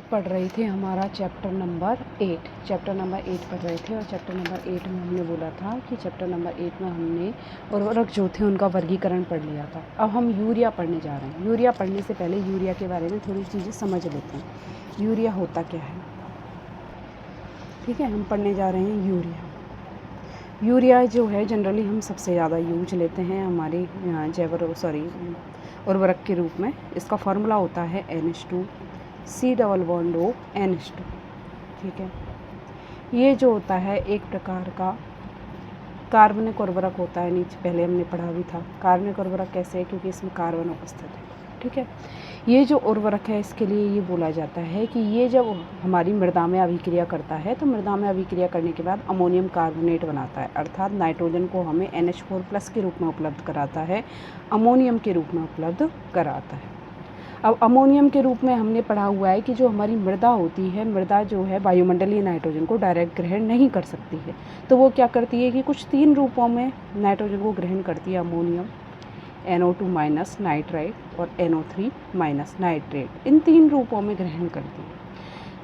पढ़ रहे थे हमारा चैप्टर नंबर 8 पढ़ रहे थे। और चैप्टर नंबर 8 में हमने बोला था कि चैप्टर नंबर 8 में हमने उर्वरक जो थे उनका वर्गीकरण पढ़ लिया था। अब हम यूरिया पढ़ने जा रहे हैं। यूरिया पढ़ने से पहले यूरिया के बारे में थोड़ी चीज़ें समझ लेते हैं। यूरिया होता क्या है, ठीक है। हम पढ़ने जा रहे हैं यूरिया जो है जनरली हम सबसे ज़्यादा यूज लेते हैं हमारे उर्वरक के रूप में। इसका फार्मूला होता है NH2 C double bond O NH2, ठीक है। ये जो होता है एक प्रकार का कार्बनिक उर्वरक होता है। नीचे पहले हमने पढ़ा भी था कार्बनिक उर्वरक कैसे है, क्योंकि इसमें कार्बन उपस्थित है, ठीक है। ये जो उर्वरक है इसके लिए ये बोला जाता है कि ये जब हमारी मृदा में अभिक्रिया करता है तो मृदा में अभिक्रिया करने के बाद अमोनियम कार्बोनेट बनाता है, अर्थात नाइट्रोजन को हमें NH4+ के रूप में उपलब्ध कराता है, अमोनियम के रूप में उपलब्ध कराता है। अब अमोनियम के रूप में हमने पढ़ा हुआ है कि जो हमारी मृदा होती है, मृदा जो है वायुमंडलीय नाइट्रोजन को डायरेक्ट ग्रहण नहीं कर सकती है। तो वो क्या करती है कि कुछ 3 रूपों में नाइट्रोजन को ग्रहण करती है। अमोनियम, NO2- नाइट्राइट और NO3- नाइट्रेट, इन 3 रूपों में ग्रहण करती है।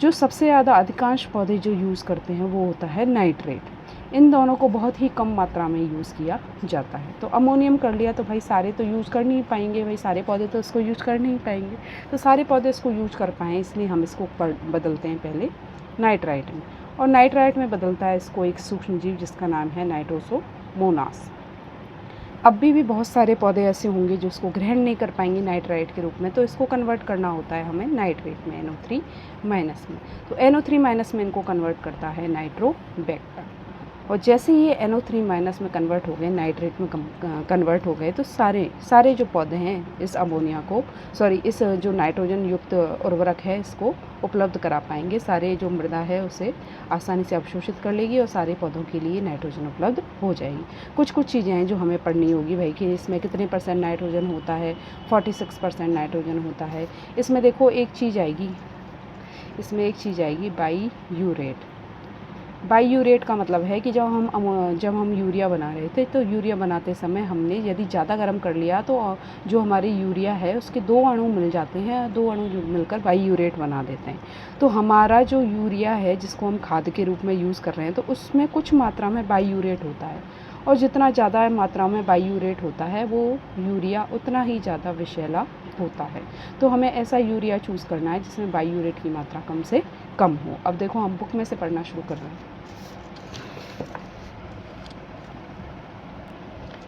जो सबसे ज़्यादा अधिकांश पौधे जो यूज़ करते हैं वो होता है नाइट्रेट। इन दोनों को बहुत ही कम मात्रा में यूज़ किया जाता है। तो अमोनियम कर लिया तो भाई सारे तो यूज़ कर नहीं पाएंगे, भाई सारे पौधे तो इसको यूज़ कर नहीं पाएंगे। तो सारे पौधे इसको यूज़ कर पाएँ इसलिए हम इसको बदलते हैं पहले नाइट्राइट में। और नाइट्राइट में बदलता है इसको एक सूक्ष्म जीव जिसका नाम है नाइट्रोसोमोनास। अब भी बहुत सारे पौधे ऐसे होंगे जो इसको ग्रहण नहीं कर पाएंगे नाइट्राइट के रूप में, तो इसको कन्वर्ट करना होता है हमें नाइट्रेट में, NO3- में। तो NO3- में इनको कन्वर्ट करता है नाइट्रोबैक्टर। और जैसे ये NO3- में कन्वर्ट हो गए, नाइट्रेट में कन्वर्ट हो गए, तो सारे जो पौधे हैं इस अमोनिया को इस जो नाइट्रोजन युक्त उर्वरक है इसको उपलब्ध करा पाएंगे। सारे जो मृदा है उसे आसानी से अवशोषित कर लेगी और सारे पौधों के लिए नाइट्रोजन उपलब्ध हो जाएगी। कुछ चीज़ें हैं जो हमें पढ़नी होगी भाई कि इसमें कितने % नाइट्रोजन होता है। 46% नाइट्रोजन होता है। इसमें देखो एक चीज़ आएगी बाईयूरेट। बाईयूरेट का मतलब है कि जब हम यूरिया बना रहे थे तो यूरिया बनाते समय हमने यदि ज़्यादा गर्म कर लिया तो जो हमारी यूरिया है उसके 2 अणु मिल जाते हैं, 2 अणु जो मिलकर बाईयूरेट बना देते हैं। तो हमारा जो यूरिया है जिसको हम खाद के रूप में यूज़ कर रहे हैं तो उसमें कुछ मात्रा में बाईयूरेट होता है, और जितना ज़्यादा मात्रा में बाईयूरेट होता है वो यूरिया उतना ही ज़्यादा विषैला होता है। तो हमें ऐसा यूरिया चूज़ करना है जिसमें बाईयूरेट की मात्रा कम से कम हो। अब देखो हम बुक में से पढ़ना शुरू कर रहे हैं।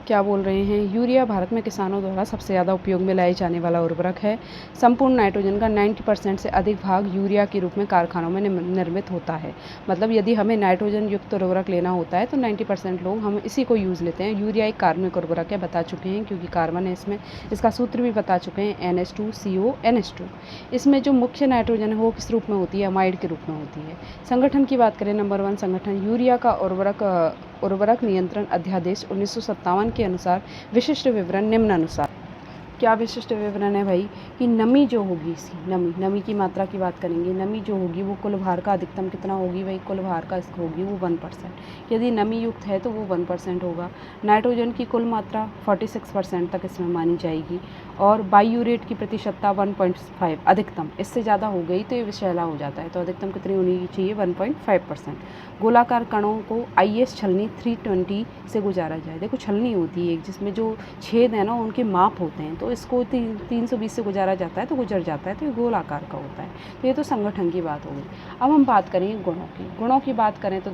क्या बोल रहे हैं, यूरिया भारत में किसानों द्वारा सबसे ज़्यादा उपयोग में लाए जाने वाला उर्वरक है। संपूर्ण नाइट्रोजन का 90% से अधिक भाग यूरिया के रूप में कारखानों में निर्मित होता है। मतलब यदि हमें नाइट्रोजन युक्त उर्वरक लेना होता है तो 90% लोग हम इसी को यूज़ लेते हैं। यूरिया एक कार्बनिक उर्वरक है, बता चुके हैं, क्योंकि कार्बन है इसमें। इसका सूत्र भी बता चुके हैं, NH2CO NH2। इसमें जो मुख्य नाइट्रोजन है वो किस रूप में होती है, अमाइड के रूप में होती है। संगठन की बात करें, नंबर 1 संगठन यूरिया का उर्वरक नियंत्रण अध्यादेश 1957 के अनुसार विशिष्ट विवरण निम्नानुसार। क्या विशिष्ट विवरण है भाई कि नमी जो होगी, इसकी नमी की मात्रा की बात करेंगे। नमी जो होगी वो कुल भार का अधिकतम कितना होगी भाई, कुल भार का इसको होगी वो 1%। यदि नमी युक्त है तो वो 1% होगा। नाइट्रोजन की कुल मात्रा 46% तक इसमें मानी जाएगी। और बाईयूरेट की प्रतिशतता 1.5 अधिकतम, इससे ज़्यादा हो गई तो ये विषैला हो जाता है। तो अधिकतम कितनी होनी चाहिए, 1.5%। गोलाकार कणों को IS छलनी 320 से गुजारा जाए। देखो छलनी होती है एक, जिसमें जो छेद है ना उनके माप होते हैं, तो इसको 320 से गुजारा जाता है तो गुजर जाता है, तो ये गोल आकार का होता है। तो ये तो संगठन की बात हो गई। अब हम बात करें गुणों की बात करें तो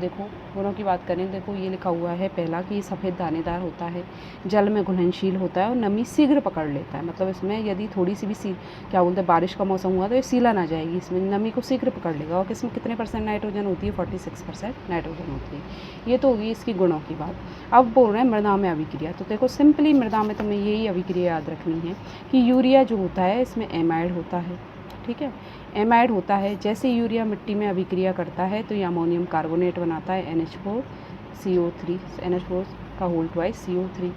देखो ये लिखा हुआ है पहला कि सफ़ेद दानेदार होता है, जल में घुलनशील होता है और नमी शीघ्र पकड़ लेता है। मतलब इसमें यदि थोड़ी सी भी बारिश का मौसम हुआ तो ये सीला ना जाएगी, इसमें नमी को शीघ्र पकड़ लेगा। और किसमें कितने % नाइट्रोजन होती है, 46% नाइट्रोजन होती है। ये तो होगी इसकी गुणों की बात। अब बोल रहे हैं मृदा में अभिक्रिया। तो देखो सिंपली मृदा में तुम्हें यही अभिक्रिया याद रखनी है कि यूरिया जो होता है इसमें एमाइड होता है, ठीक है। एमाइड होता है, जैसे यूरिया मिट्टी में अभिक्रिया करता है तो ये अमोनियम कार्बोनेट बनाता है, NH4CO3 NH4 का होल ट्वाइस CO3।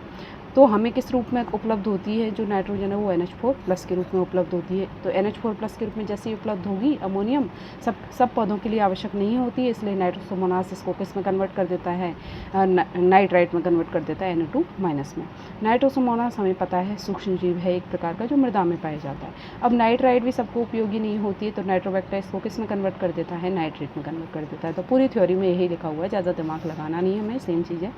तो हमें किस रूप में उपलब्ध होती है जो नाइट्रोजन है वो NH4+ के रूप में उपलब्ध होती है। तो NH4+ के रूप में जैसे ही उपलब्ध होगी अमोनियम सब पौधों के लिए आवश्यक नहीं होती है, इसलिए नाइट्रोसोमोनास इसको किस में कन्वर्ट कर देता है, नाइट्राइट में कन्वर्ट कर देता है, Na2- में। नाइट्रोसोमोनास हमें पता है सूक्ष्म जीव है एक प्रकार का जो मृदा में पाया जाता है। अब नाइट्राइट भी सबको उपयोगी नहीं होती है, तो नाइट्रोबैक्टर इसको किस में कन्वर्ट कर देता है, नाइट्रेट में कन्वर्ट कर देता है। तो पूरी थ्योरी में यही लिखा हुआ है, ज़्यादा दिमाग लगाना नहीं है हमें, सेम चीज़ है।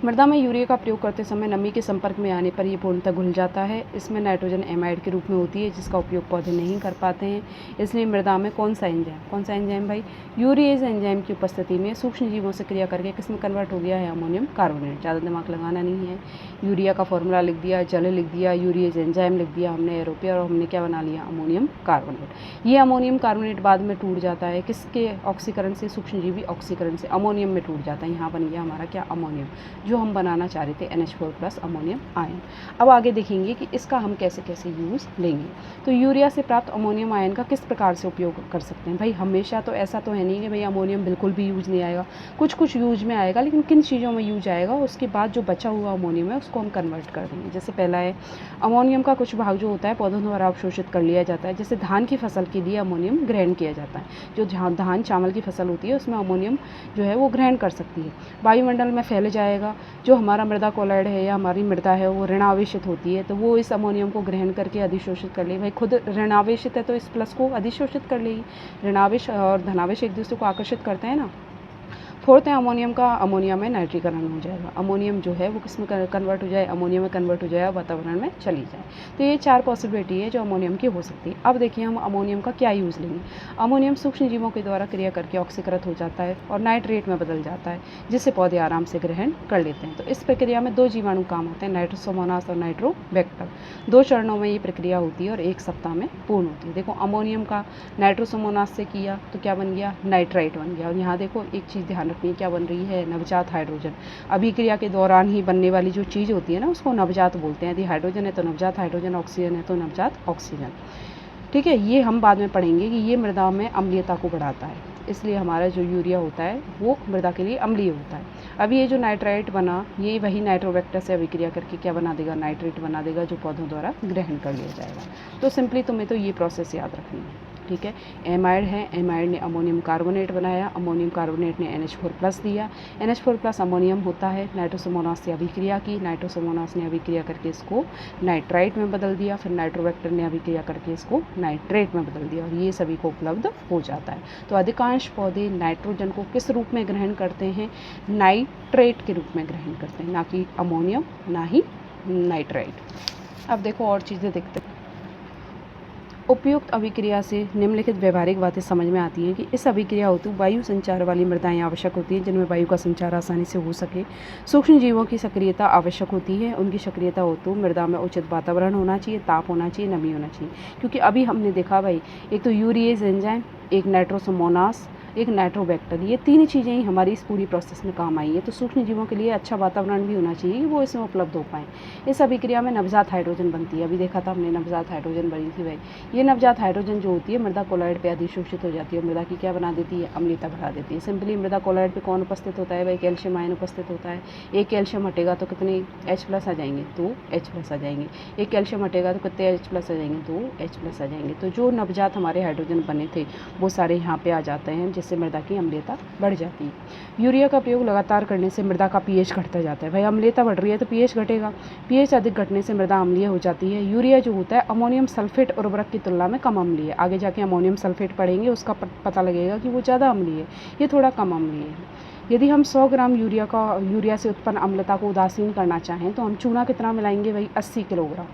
मृदा में यूरिया का प्रयोग करते समय नमी के संपर्क में आने पर ये पूर्णतः घुल जाता है। इसमें नाइट्रोजन एमाइड के रूप में होती है जिसका उपयोग पौधे नहीं कर पाते हैं। इसलिए मृदा में कौन सा एंजाइम भाई, यूरिएज एंजाइम की उपस्थिति में सूक्ष्म जीवों से क्रिया करके किस में कन्वर्ट हो गया है, अमोनियम कार्बोनेट। ज़्यादा दिमाग लगाना नहीं है। यूरिया का फॉर्मूला लिख दिया, जल लिख दिया, यूरिएज एंजाइम लिख दिया हमने एरोपिया, और हमने क्या बना लिया, अमोनियम कार्बोनेट। ये अमोनियम कार्बोनेट बाद में टूट जाता है किसके ऑक्सीकरण से, सूक्ष्मजीवी ऑक्सीकरण से अमोनियम में टूट जाता है। यहाँ बन गया हमारा क्या, अमोनियम, जो हम बनाना चाह रहे थे NH4+ अमोनियम आयन। अब आगे देखेंगे कि इसका हम कैसे कैसे यूज़ लेंगे। तो यूरिया से प्राप्त अमोनियम आयन का किस प्रकार से उपयोग कर सकते हैं भाई। हमेशा तो ऐसा तो है नहीं कि भाई अमोनियम बिल्कुल भी यूज नहीं आएगा, कुछ यूज में आएगा, लेकिन किन चीज़ों में यूज आएगा, उसके बाद जो बचा हुआ अमोनियम है उसको हम कन्वर्ट कर देंगे। जैसे पहला है अमोनियम का कुछ भाग जो होता है पौधों द्वारा अवशोषित कर लिया जाता है। जैसे धान की फसल के लिए अमोनियम ग्रहण किया जाता है। जो धान चावल की फसल होती है उसमें अमोनियम जो है वो ग्रहण कर सकती है, वायुमंडल में फैल जाएगा। जो हमारा मृदा कोलाइड है या हमारी मृदा है वो ऋणावेशित होती है, तो वो इस अमोनियम को ग्रहण करके अधिशोषित कर लेगी। भाई खुद ऋणावेशित है तो इस प्लस को अधिशोषित कर लेगी। ऋणावेश और धनावेश एक दूसरे को आकर्षित करते हैं ना। फोर्थ है अमोनियम का अमोनिया में नाइट्रीकरण हो जाएगा। अमोनियम जो है वो किस में कन्वर्ट हो जाए, अमोनिया में कन्वर्ट हो जाए, वातावरण में चली जाए। तो ये 4 पॉसिबिलिटी है जो अमोनियम की हो सकती है। अब देखिए हम अमोनियम का क्या यूज़ लेंगे। अमोनियम सूक्ष्म जीवों के द्वारा क्रिया करके ऑक्सीकृत हो जाता है और नाइट्रेट में बदल जाता है, जिससे पौधे आराम से ग्रहण कर लेते हैं। तो इस प्रक्रिया में 2 जीवाणु काम होते हैं, नाइट्रोसोमोनास और नाइट्रोबैक्टर। 2 चरणों में ये प्रक्रिया होती है और 1 सप्ताह में पूर्ण होती है। देखो अमोनियम का नाइट्रोसोमोनास से किया तो क्या बन गया, नाइट्राइट बन गया। और यहाँ देखो एक चीज़ ध्यान रखनी है, क्या बन रही है, नवजात हाइड्रोजन। अभिक्रिया के दौरान ही बनने वाली जो चीज़ होती है ना उसको नवजात बोलते हैं। यदि हाइड्रोजन है तो नवजात हाइड्रोजन, ऑक्सीजन है तो नवजात ऑक्सीजन। ठीक है, ये हम बाद में पढ़ेंगे कि ये मृदा में अम्लीयता को बढ़ाता है, इसलिए हमारा जो यूरिया होता है वो मृदा के लिए अम्लीय होता है। अब ये जो नाइट्राइट बना ये वही नाइट्रोबैक्टर से अभिक्रिया करके क्या बना देगा, नाइट्रेट बना देगा, जो पौधों द्वारा ग्रहण कर लिया जाएगा। तो सिंपली तुम्हें तो ये प्रोसेस याद रखनी है। ठीक है, एमाइड है, एमाइड ने अमोनियम कार्बोनेट बनाया, अमोनियम कार्बोनेट ने NH4+ दिया, NH4+ अमोनियम होता है, नाइट्रोसोमोनास से अभिक्रिया की, नाइट्रोसोमोनास ने अभिक्रिया करके इसको नाइट्राइट में बदल दिया, फिर नाइट्रोबैक्टर ने अभिक्रिया करके इसको नाइट्रेट में बदल दिया, और ये सभी को उपलब्ध हो जाता है। तो अधिकांश पौधे नाइट्रोजन को किस रूप में ग्रहण करते हैं, नाइट्रेट के रूप में ग्रहण करते हैं, ना कि अमोनियम, ना ही नाइट्राइट। अब देखो और चीज़ें देखते हैं। उपयुक्त अभिक्रिया से निम्नलिखित व्यवहारिक बातें समझ में आती हैं कि इस अभिक्रिया हेतु वायु संचार वाली मृदाएं आवश्यक होती हैं, जिनमें वायु का संचार आसानी से हो सके। सूक्ष्म जीवों की सक्रियता आवश्यक होती है, उनकी सक्रियता हेतु मृदा में उचित वातावरण होना चाहिए, ताप होना चाहिए, नमी होना चाहिए। क्योंकि अभी हमने देखा भाई, एक तो यूरिएज एंजाइम, एक नाइट्रोसोमोनास, एक नाइट्रोबैक्टर, ये 3 चीज़ें ही हमारी इस पूरी प्रोसेस में काम आई है। तो सूक्ष्म जीवों के लिए अच्छा वातावरण भी होना चाहिए कि वो इसमें उपलब्ध हो पाएँ। इस अभिक्रिया में नवजात हाइड्रोजन बनती है, अभी देखा था हमने नवजात हाइड्रोजन बनी थी भाई। ये नवजात हाइड्रोजन जो होती है मृदा कोलाइड पे अधिशोषित हो जाती है, मृदा की क्या बना देती है, अम्लीयता बढ़ा देती है। सिंपली मृदा कोलाइड पे कौन उपस्थित होता है भाई, कैल्शियम आयन उपस्थित होता है। एक कैल्शियम हटेगा तो कितने H+ आ जाएंगे, 2 H+ आ जाएंगे। एक कैल्शियम हटेगा तो कितने H+ आ जाएंगे, 2 H+ आ जाएंगे। तो जो नवजात हमारे हाइड्रोजन बने थे वो सारे यहाँ पे आ जाते हैं, जिससे मृदा की अम्लीयता बढ़ जाती है। यूरिया का प्रयोग लगातार करने से मृदा का pH घटता जाता है। भाई अम्लीयता बढ़ रही है तो pH घटेगा, pH अधिक घटने से मृदा अम्लीय हो जाती है। यूरिया जो होता है अमोनियम सल्फेट उर्वरक की तुलना में कम अम्लीय है। आगे जाके अमोनियम सल्फेट पढ़ेंगे, उसका पता लगेगा कि वो ज़्यादा अम्लीय है, ये थोड़ा कम अम्लीय है। यदि हम 100 ग्राम यूरिया से उत्पन्न अम्लता को उदासीन करना चाहें तो हम चूना कितना मिलाएंगे भाई, 80 किलोग्राम।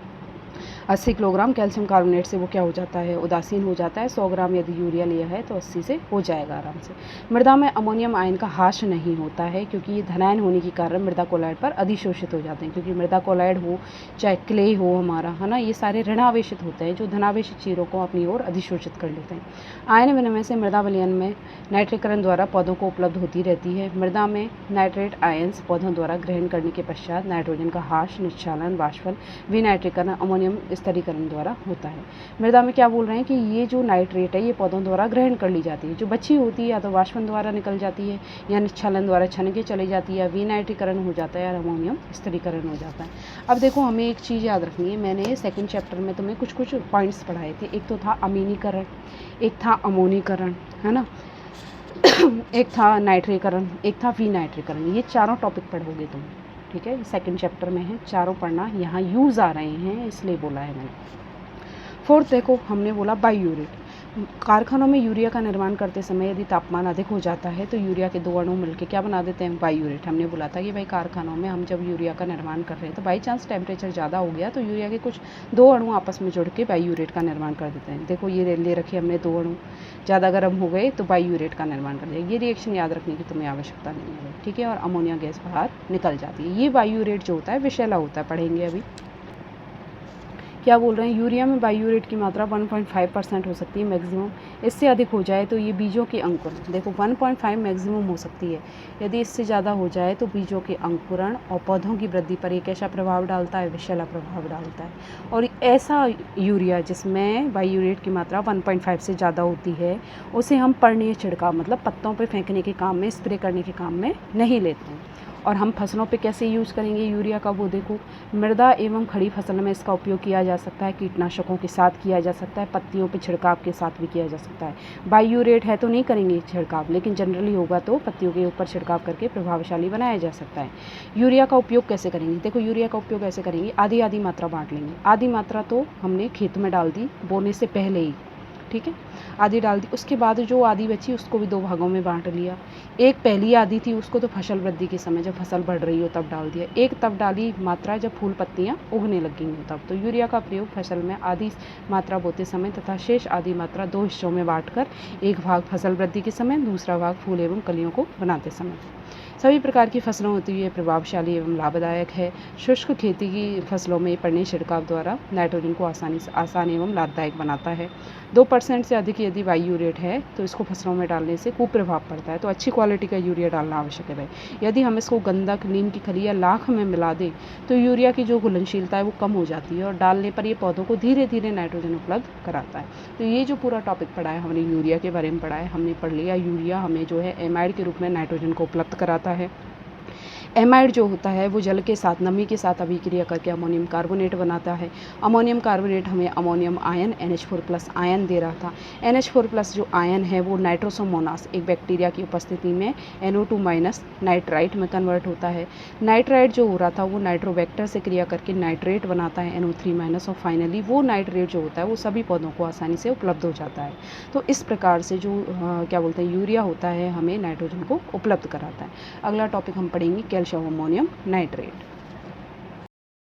80 किलोग्राम कैल्शियम कार्बोनेट से वो क्या हो जाता है, उदासीन हो जाता है। 100 ग्राम यदि यूरिया लिया है तो 80 से हो जाएगा आराम से। मृदा में अमोनियम आयन का ह्रास नहीं होता है, क्योंकि ये धनायन होने के कारण मृदा कोलाइड पर अधिशोषित हो जाते हैं। क्योंकि मृदा कोलाइड हो चाहे क्ले हो हमारा, है ना, ये सारे ऋणावेशित होते हैं, जो धनावेशित चीज़ों को अपनी ओर अधिशोषित कर लेते हैं। आयन विनिमय से मृदा विलयन में नाइट्रीकरण द्वारा पौधों को उपलब्ध होती रहती है। मृदा में नाइट्रेट आयन्स पौधों द्वारा ग्रहण करने के पश्चात नाइट्रोजन का ह्रास, निश्चालन, वाष्पन, विनाइट्रीकरण, अमोनियम स्तरीकरण द्वारा होता है। मृदा में क्या बोल रहे हैं कि ये जो नाइट्रेट है ये पौधों द्वारा ग्रहण कर ली जाती है, जो बची होती है या तो वाष्पन द्वारा निकल जाती है या निच्छलन द्वारा छन के चली जाती है, या विनाइट्रीकरण हो जाता है या अमोनियम स्तरीकरण हो जाता है। अब देखो हमें एक चीज़ याद रखनी है, मैंने सेकंड चैप्टर में तुम्हें कुछ कुछ पॉइंट्स पढ़ाए थे। एक तो था अमीनीकरण, एक था अमोनीकरण, है ना, एक था नाइट्रीकरण, एक था विनाइट्रीकरण। ये चारों टॉपिक पढ़ोगे तुम, ठीक है, सेकंड चैप्टर में है, चारों पढ़ना, यहाँ यूज़ आ रहे हैं इसलिए बोला है मैंने। फोर्थ देखो हमने बोला बायूरेट। कारखानों में यूरिया का निर्माण करते समय यदि तापमान अधिक हो जाता है तो यूरिया के 2 अणु मिलकर क्या बना देते हैं, बायूरेट। हमने बोला था कि भाई कारखानों में हम जब यूरिया का निर्माण कर रहे हैं तो बाई चांस टेम्परेचर ज़्यादा हो गया तो यूरिया के कुछ 2 अणु आपस में जुड़ के बायूरेट का निर्माण कर देते हैं। देखो ये ले रखे हमने 2 अणु, ज़्यादा गर्म हो गए तो बायूरेट का निर्माण कर दिया। ये रिएक्शन याद रखने की तुम्हें आवश्यकता नहीं है, ठीक है, और अमोनिया गैस बाहर निकल जाती है। ये बायूरेट जो होता है विषैला होता है, पढ़ेंगे अभी। क्या बोल रहे हैं, यूरिया में बायूरेट की मात्रा 1.5% हो सकती है मैक्सिमम। इससे अधिक हो जाए तो ये बीजों के अंकुरण, देखो 1.5 मैक्सिमम हो सकती है, यदि इससे ज़्यादा हो जाए तो बीजों के अंकुरण और पौधों की वृद्धि पर एक ऐसा प्रभाव डालता है, विषैला प्रभाव डालता है। और ऐसा यूरिया जिसमें बायूरेट की मात्रा 1.5 से ज़्यादा होती है उसे हम पर्णीय छिड़काव मतलब पत्तों पर फेंकने के काम में, स्प्रे करने के काम में नहीं लेते हैं। और हम फसलों पे कैसे यूज़ करेंगे यूरिया का, वो देखो मृदा एवं खड़ी फसल में इसका उपयोग किया जा सकता है, कीटनाशकों के साथ किया जा सकता है, पत्तियों पे छिड़काव के साथ भी किया जा सकता है। बायूरेट है तो नहीं करेंगे छिड़काव, लेकिन जनरली होगा तो पत्तियों के ऊपर छिड़काव करके प्रभावशाली बनाया जा सकता है। यूरिया का उपयोग कैसे करेंगे, देखो यूरिया का उपयोग कैसे करेंगे, आधी आधी मात्रा बांट लेंगे। आधी मात्रा तो हमने खेत में डाल दी बोने से पहले ही, ठीक है, आधी डाल दी। उसके बाद जो आधी बची उसको भी 2 भागों में बांट लिया। एक पहली आधी थी उसको तो फसल वृद्धि के समय जब फसल बढ़ रही हो तब डाल दिया। एक तब डाली मात्रा जब फूल पत्तियां उगने लगी हो तब। तो यूरिया का प्रयोग फसल में आधी मात्रा बोते समय तथा शेष आधी मात्रा 2 हिस्सों में बांटकर, एक भाग फसल वृद्धि के समय, दूसरा भाग फूल एवं कलियों को बनाते समय। सभी प्रकार की फसलों होती है प्रभावशाली एवं लाभदायक है। शुष्क खेती की फसलों में पर्णीय छिड़काव द्वारा नाइट्रोजन को आसान एवं लाभदायक बनाता है। 2% से अधिक यदि बायूरेट है तो इसको फसलों में डालने से कुप्रभाव पड़ता है, तो अच्छी क्वालिटी का यूरिया डालना आवश्यक है भाई। यदि हम इसको गंधक, नीम की खली या लाख में मिला दें तो यूरिया की जो घुलनशीलता है वो कम हो जाती है और डालने पर ये पौधों को धीरे धीरे नाइट्रोजन उपलब्ध कराता है। तो ये जो पूरा टॉपिक पढ़ा है हमने यूरिया के बारे में पढ़ा है, हमने पढ़ लिया यूरिया हमें जो है एमाइड के रूप में नाइट्रोजन को उपलब्ध कराता है। एमाइड जो होता है वो जल के साथ, नमी के साथ अभिक्रिया करके अमोनियम कार्बोनेट बनाता है। अमोनियम कार्बोनेट हमें अमोनियम आयन NH4+ आयन दे रहा था। NH4+ जो आयन है वो नाइट्रोसोमोनास एक बैक्टीरिया की उपस्थिति में NO2- नाइट्राइट में कन्वर्ट होता है। नाइट्राइट जो हो रहा था वो नाइट्रोबैक्टर से क्रिया करके नाइट्रेट बनाता है NO3- और फाइनली वो नाइट्रेट जो होता है वो सभी पौधों को आसानी से उपलब्ध हो जाता है। तो इस प्रकार से जो क्या बोलते हैं यूरिया होता है हमें नाइट्रोजन को उपलब्ध कराता है। अगला टॉपिक हम पढ़ेंगे कैल्शियम अमोनियम नाइट्रेट।